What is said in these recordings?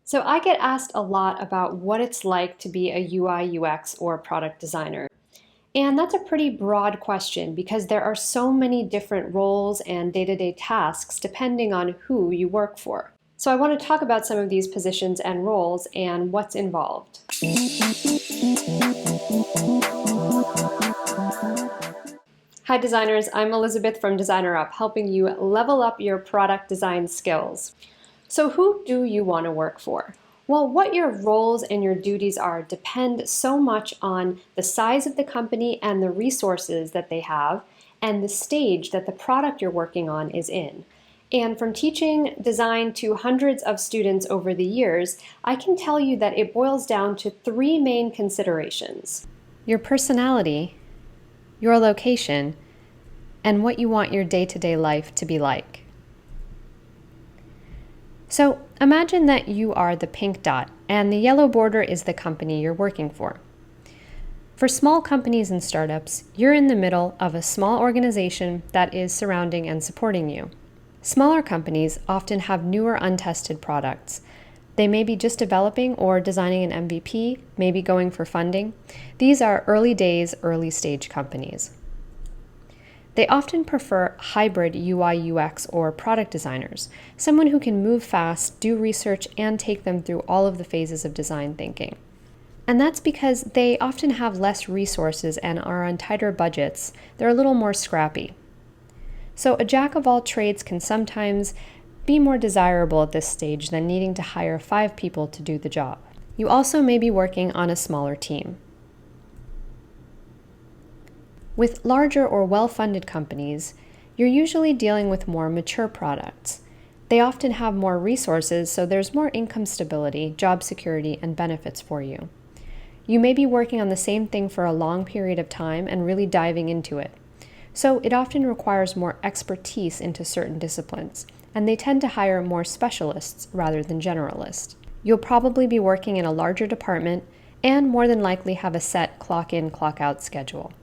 So I get asked a lot about what it's like to be a UI, UX, or product designer. And that's a pretty broad question because there are so many different roles and day-to-day tasks depending on who you work for. So I want to talk about some of these positions and roles and what's involved. Hi designers, I'm Elizabeth from DesignerUp, helping you level up your product design skills. So who do you want to work for? Well, what your roles and your duties are depend so much on the size of the company and the resources that they have and the stage that the product you're working on is in. And from teaching design to hundreds of students over the years, I can tell you that it boils down to three main considerations: your personality, your location, and what you want your day-to-day life to be like. So imagine that you are the pink dot and the yellow border is the company you're working for. For small companies and startups, you're in the middle of a small organization that is surrounding and supporting you. Smaller companies often have newer untested products. They may be just developing or designing an MVP, maybe going for funding. These are early days, early stage companies. They often prefer hybrid UI, UX, or product designers, someone who can move fast, do research, and take them through all of the phases of design thinking. And that's because they often have less resources and are on tighter budgets. They're a little more scrappy. So a jack of all trades can sometimes be more desirable at this stage than needing to hire 5 people to do the job. You also may be working on a smaller team. With larger or well-funded companies, you're usually dealing with more mature products. They often have more resources, so there's more income stability, job security, and benefits for you. You may be working on the same thing for a long period of time and really diving into it. So it often requires more expertise into certain disciplines, and they tend to hire more specialists rather than generalists. You'll probably be working in a larger department and more than likely have a set clock-in, clock-out schedule.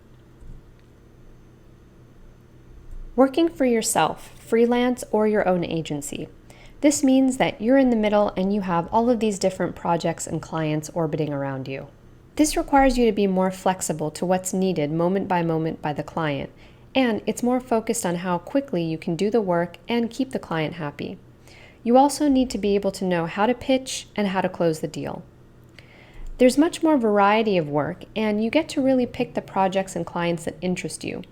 Working for yourself, freelance, or your own agency. This means that you're in the middle and you have all of these different projects and clients orbiting around you. This requires you to be more flexible to what's needed moment by the client, and it's more focused on how quickly you can do the work and keep the client happy. You also need to be able to know how to pitch and how to close the deal. There's much more variety of work, and you get to really pick the projects and clients that interest you.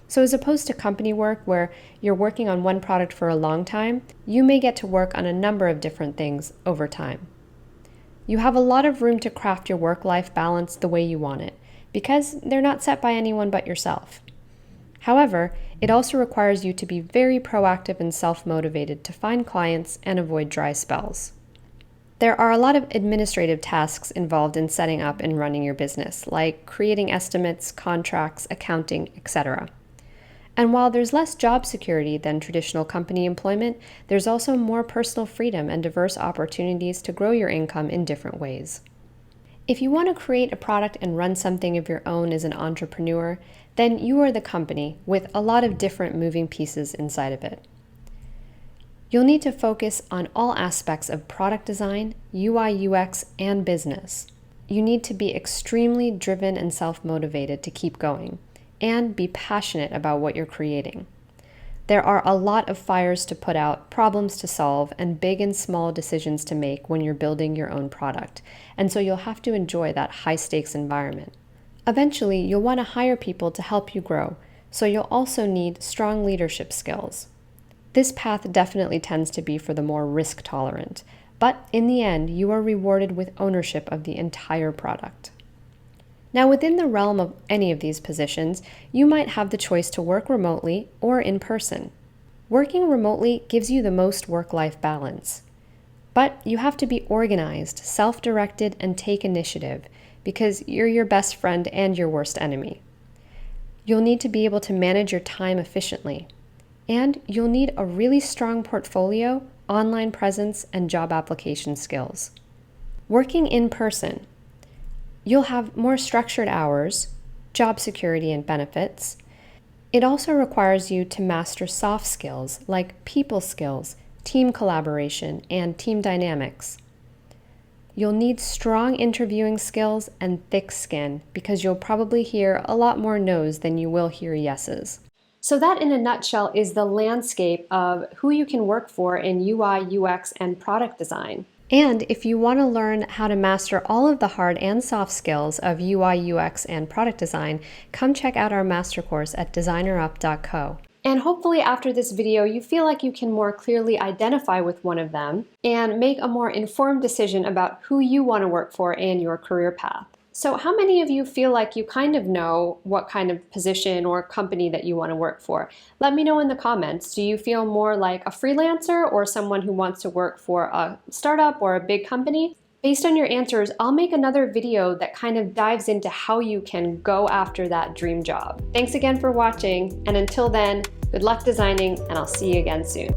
So as opposed to company work where you're working on one product for a long time, you may get to work on a number of different things over time. You have a lot of room to craft your work-life balance the way you want it, because they're not set by anyone but yourself. However, it also requires you to be very proactive and self-motivated to find clients and avoid dry spells. There are a lot of administrative tasks involved in setting up and running your business, like creating estimates, contracts, accounting, etc. And while there's less job security than traditional company employment, there's also more personal freedom and diverse opportunities to grow your income in different ways. If you want to create a product and run something of your own as an entrepreneur, then you are the company with a lot of different moving pieces inside of it. You'll need to focus on all aspects of product design, UI, UX, and business. You need to be extremely driven and self-motivated to keep going, and be passionate about what you're creating. There are a lot of fires to put out, problems to solve, and big and small decisions to make when you're building your own product, and so you'll have to enjoy that high-stakes environment. Eventually, you'll want to hire people to help you grow, so you'll also need strong leadership skills. This path definitely tends to be for the more risk-tolerant, but in the end, you are rewarded with ownership of the entire product. Now, within the realm of any of these positions, you might have the choice to work remotely or in person. Working remotely gives you the most work-life balance. But you have to be organized, self-directed, and take initiative because you're your best friend and your worst enemy. You'll need to be able to manage your time efficiently. And you'll need a really strong portfolio, online presence, and job application skills. Working in person. You'll have more structured hours, job security and benefits. It also requires you to master soft skills like people skills, team collaboration, and team dynamics. You'll need strong interviewing skills and thick skin because you'll probably hear a lot more no's than you will hear yeses. So that in a nutshell is the landscape of who you can work for in UI, UX, and product design. And if you want to learn how to master all of the hard and soft skills of UI, UX, and product design, come check out our master course at DesignerUp.co. And hopefully after this video, you feel like you can more clearly identify with one of them and make a more informed decision about who you want to work for and your career path. So how many of you feel like you kind of know what kind of position or company that you want to work for? Let me know in the comments. Do you feel more like a freelancer or someone who wants to work for a startup or a big company? Based on your answers, I'll make another video that kind of dives into how you can go after that dream job. Thanks again for watching, and until then, good luck designing, and I'll see you again soon.